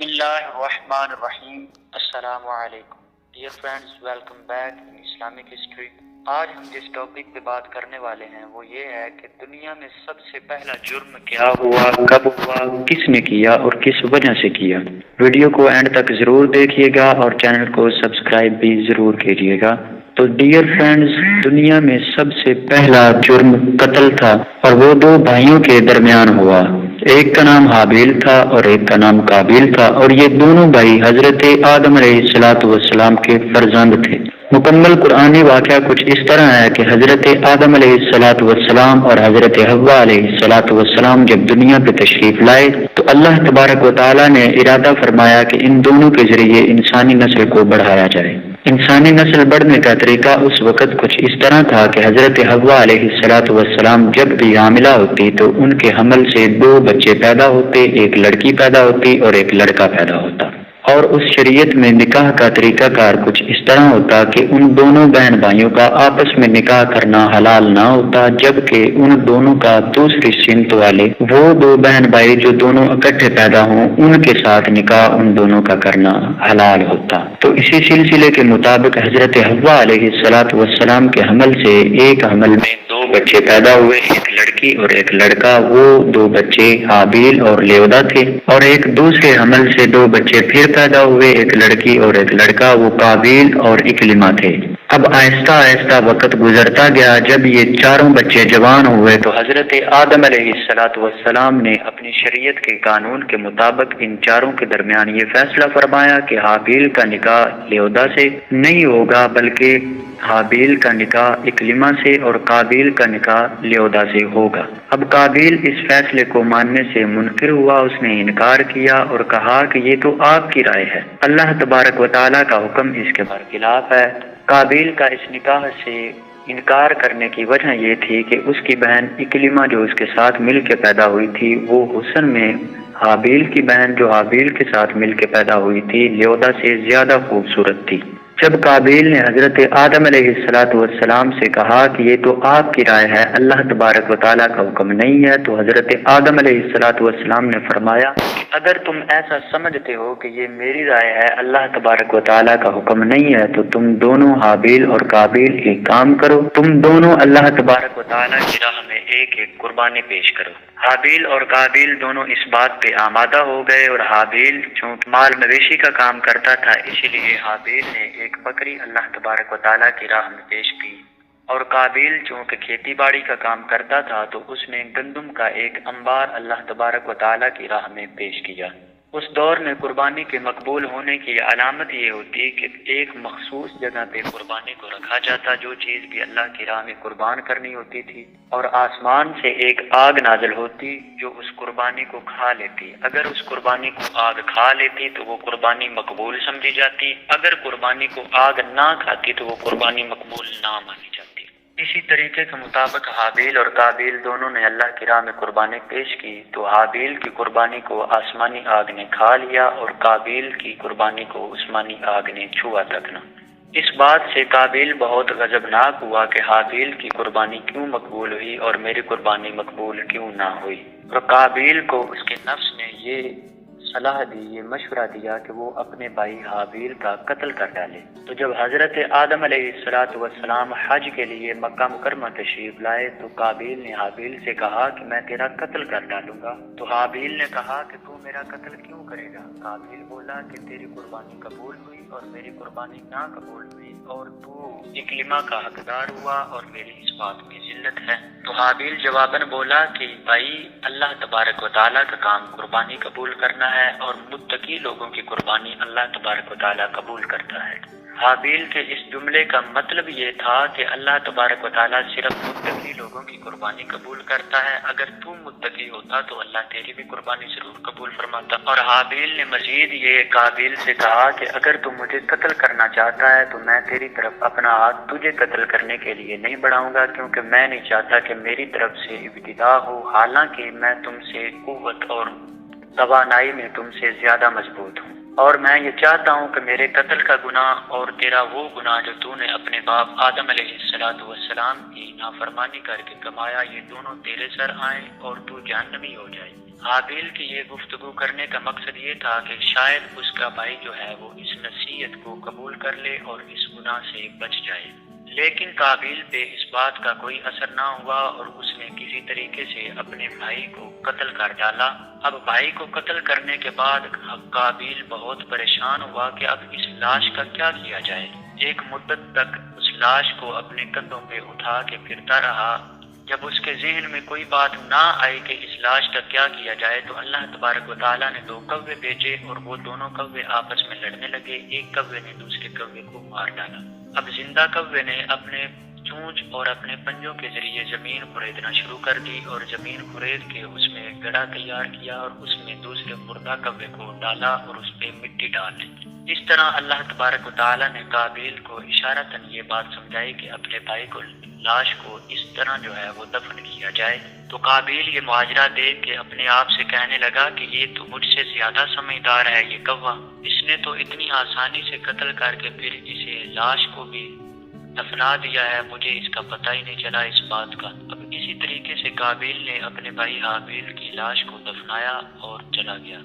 بسم اللہ الرحمن الرحیم۔ السلام علیکم dear friends, welcome back in Islamic history. آج ہم جس ٹاپک پہ بات کرنے والے ہیں وہ یہ ہے کہ دنیا میں سب سے پہلا جرم کیا ہوا، کب ہوا، کس نے کیا اور کس وجہ سے کیا۔ ویڈیو کو اینڈ تک ضرور دیکھیے گا اور چینل کو سبسکرائب بھی ضرور کیجیے گا۔ تو ڈیئر فرینڈز، دنیا میں سب سے پہلا جرم قتل تھا اور وہ دو بھائیوں کے درمیان ہوا۔ ایک کا نام حابیل تھا اور ایک کا نام قابیل تھا، اور یہ دونوں بھائی حضرت آدم علیہ السلام کے فرزند تھے۔ مکمل قرآنی واقعہ کچھ اس طرح ہے کہ حضرت آدم علیہ السلام اور حضرت حوا علیہ السلام جب دنیا پہ تشریف لائے تو اللہ تبارک و تعالیٰ نے ارادہ فرمایا کہ ان دونوں کے ذریعے انسانی نسل کو بڑھایا جائے۔ انسانی نسل بڑھنے کا طریقہ اس وقت کچھ اس طرح تھا کہ حضرت حوا علیہ السلام جب بھی حاملہ ہوتی تو ان کے حمل سے دو بچے پیدا ہوتے، ایک لڑکی پیدا ہوتی اور ایک لڑکا پیدا ہوتا۔ اور اس شریعت میں نکاح کا طریقہ کار کچھ اس طرح ہوتا کہ ان دونوں بہن بھائیوں کا آپس میں نکاح کرنا حلال نہ ہوتا، جبکہ ان دونوں کا دوسری سمت والے وہ دو بہن بھائی جو دونوں اکٹھے پیدا ہوں ان کے ساتھ نکاح ان دونوں کا کرنا حلال ہوتا۔ تو اسی سلسلے کے مطابق حضرت حوا علیہ السلام کے حمل سے ایک حمل میں دو بچے پیدا ہوئے، ایک لڑکی اور ایک لڑکا۔ وہ دو بچے حابیل اور لیودا تھے، اور ایک دوسرے حمل سے دو بچے پھر پیدا ہوئے، ایک لڑکی اور ایک لڑکا۔ وہ قابیل اور اکلمہ تھے۔ اب آہستہ آہستہ وقت گزرتا گیا۔ جب یہ چاروں بچے جوان ہوئے تو حضرت آدم علیہ السلام نے اپنی شریعت کے قانون کے مطابق ان چاروں کے درمیان یہ فیصلہ فرمایا کہ حابیل کا نکاح لیودا سے نہیں ہوگا، بلکہ حابیل کا نکاح اکلمہ سے اور قابیل کا نکاح لیودا سے ہوگا۔ اب قابیل اس فیصلے کو ماننے سے منکر ہوا، اس نے انکار کیا اور کہا کہ یہ تو آپ کی رائے ہے، اللہ تبارک و تعالیٰ کا حکم اس کے برخلاف ہے۔ قابیل کا اس نکاح سے انکار کرنے کی وجہ یہ تھی کہ اس کی بہن اکلمہ جو اس کے ساتھ مل کے پیدا ہوئی تھی وہ حسن میں حابیل کی بہن جو حابیل کے ساتھ مل کے پیدا ہوئی تھی لیودا سے زیادہ خوبصورت تھی۔ جب قابیل نے حضرت آدم علیہ السلام سے کہا کہ یہ تو آپ کی رائے ہے، اللہ تبارک و تعالیٰ کا حکم نہیں ہے، تو حضرت آدم علیہ السلام نے فرمایا کہ اگر تم ایسا سمجھتے ہو کہ یہ میری رائے ہے، اللہ تبارک و تعالیٰ کا حکم نہیں ہے، تو تم دونوں حابیل اور قابیل ایک کام کرو، تم دونوں اللہ تبارک و تعالیٰ کی راہ میں ایک ایک قربانی پیش کرو۔ حابیل اور قابیل دونوں اس بات پہ آمادہ ہو گئے، اور حابیل چونکہ مال مویشی کا کام کرتا تھا اسی لیے حابیل نے ایک بکری اللہ تبارک و تعالیٰ کی راہ میں پیش کی، اور قابیل چونکہ کھیتی باڑی کا کام کرتا تھا تو اس نے گندم کا ایک انبار اللہ تبارک و تعالیٰ کی راہ میں پیش کیا۔ اس دور میں قربانی کے مقبول ہونے کی علامت یہ ہوتی کہ ایک مخصوص جگہ پہ قربانی کو رکھا جاتا، جو چیز بھی اللہ کی راہ میں قربان کرنی ہوتی تھی، اور آسمان سے ایک آگ نازل ہوتی جو اس قربانی کو کھا لیتی۔ اگر اس قربانی کو آگ کھا لیتی تو وہ قربانی مقبول سمجھی جاتی، اگر قربانی کو آگ نہ کھاتی تو وہ قربانی مقبول نہ مانی جاتی۔ اسی طریقے کے مطابق حابیل اور قابیل دونوں نے اللہ کی راہ میں قربانی پیش کی، تو حابیل کی قربانی کو آسمانی آگ نے کھا لیا اور قابیل کی قربانی کو عثمانی آگ نے چھوا تک نہ۔ اس بات سے قابیل بہت غضبناک ہوا کہ حابیل کی قربانی کیوں مقبول ہوئی اور میری قربانی مقبول کیوں نہ ہوئی، اور قابیل کو اس کے نفس نے یہ صلاح دی، یہ مشورہ دیا کہ وہ اپنے بھائی حابیل کا قتل کر ڈالے۔ تو جب حضرت آدم علیہ السلام حج کے لیے مکہ مکرمہ تشریف لائے تو قابیل نے حابیل سے کہا کہ میں تیرا قتل کر ڈالوں گا، تو حابیل نے کہا کہ تو میرا قتل کیوں کرے گا؟ قابیل بولا کہ تیری قربانی قبول ہوئی اور میری قربانی نہ قبول ہوئی، اور تو اکلمہ کا حقدار ہوا اور میری اس بات میں ذلت ہے۔ تو حابیل جواباً بولا کہ بھائی، اللہ تبارک و تعالیٰ کا کام قربانی قبول کرنا ہے، اور متقی لوگوں کی قربانی اللہ تبارک و تعالیٰ قبول کرتا ہے۔ حابیل کے اس جملے کا مطلب یہ تھا کہ اللہ تبارک و تعالیٰ صرف متقی لوگوں کی قربانی قبول کرتا ہے، اگر تم متقی ہوتا تو اللہ تیری بھی قربانی ضرور قبول فرماتا۔ اور حابیل نے مزید یہ قابیل سے کہا کہ اگر تم مجھے قتل کرنا چاہتا ہے تو میں تیری طرف اپنا ہاتھ تجھے قتل کرنے کے لیے نہیں بڑھاؤں گا، کیونکہ میں نہیں چاہتا کہ میری طرف سے ابتدا ہو، حالانکہ میں تم سے قوت اور توانائی میں تم سے زیادہ مضبوط ہوں، اور میں یہ چاہتا ہوں کہ میرے قتل کا گناہ اور تیرا وہ گناہ جو تو نے اپنے باپ آدم علیہ السلام کی نافرمانی کر کے کمایا، یہ دونوں تیرے سر آئیں اور تو جہنمی ہو جائے۔ حابیل کی یہ گفتگو کرنے کا مقصد یہ تھا کہ شاید اس کا بھائی جو ہے وہ اس نصیحت کو قبول کر لے اور اس گناہ سے بچ جائے، لیکن قابیل پہ اس بات کا کوئی اثر نہ ہوا اور اس نے کسی طریقے سے اپنے بھائی کو قتل کر ڈالا۔ اب بھائی کو قتل کرنے کے بعد قابیل بہت پریشان ہوا کہ اب اس لاش کا کیا کیا جائے۔ ایک مدت تک اس لاش کو اپنے کندھوں پہ اٹھا کے پھرتا رہا۔ جب اس کے ذہن میں کوئی بات نہ آئی کہ اس لاش کا کیا کیا جائے تو اللہ تبارک و تعالیٰ نے 2 کوے بھیجے اور وہ دونوں کوے آپس میں لڑنے لگے۔ ایک کوے نے دوسرے کوے کو مار ڈالا۔ اب زندہ کوے نے اپنے چونچ اور اپنے پنجوں کے ذریعے زمین کھریدنا شروع کر دی اور زمین کھرید کے اس میں گڑھا تیار کیا اور اس میں دوسرے مردہ کوے کو ڈالا اور اس پہ مٹی ڈال دی۔ اس طرح اللہ تبارک و تعالیٰ نے قابیل کو اشارتاً یہ بات سمجھائی کہ اپنے بھائی کو لاش کو اس طرح جو ہے وہ دفن کیا جائے۔ تو قابیل یہ ماجرا دیکھ کے اپنے آپ سے کہنے لگا کہ یہ تو مجھ سے زیادہ سمجھدار ہے یہ کوا، اس نے تو اتنی آسانی سے قتل کر کے پھر اسے لاش کو بھی دفنا دیا ہے، مجھے اس کا پتہ ہی نہیں چلا اس بات کا۔ اب اسی طریقے سے قابیل نے اپنے بھائی حابیل کی لاش کو دفنایا اور چلا گیا۔